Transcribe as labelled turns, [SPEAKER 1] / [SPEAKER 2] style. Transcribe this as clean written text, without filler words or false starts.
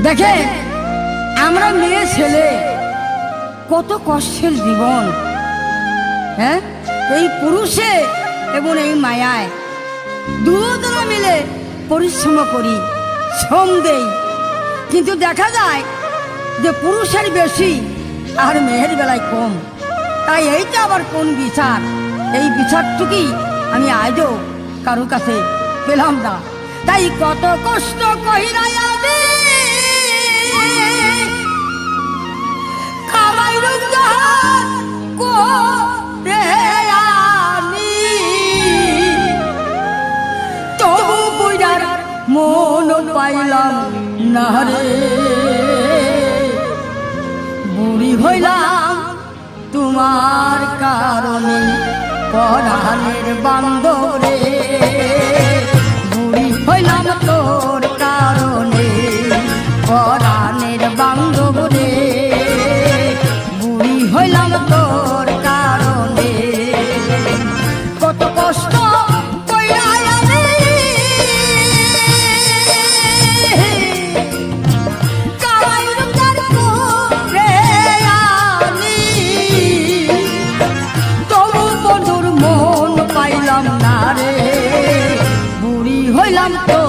[SPEAKER 1] দেখে আমরা মেয়ে ছেলে কত কষ্টের জীবন, হ্যাঁ, এই পুরুষে এবং এই মায়ায় দুজনে মিলে পরিশ্রম করি, শ্রম দেই, কিন্তু দেখা যায় যে পুরুষের বেশি আর মেয়ের বেলায় কম। তাই এইটা আবার কোন বিচার? এই বিচারটুকুই আমি আজও কারোর কাছে পেলাম না। তাই কত কষ্ট কহিরাই আমি কামাই রোজগার করে আনি, তবু বুইড়ার মন পাইলাম না রে। বুড়ি হইলাম তোমার কারণে পরাণের বান্ধব রে, বুড়ি হইলাম তোর কারণে পরাণের বান্ধব রে, বুড়ি হইলাম তোর কারণে। কত কষ্ট হইলাম তো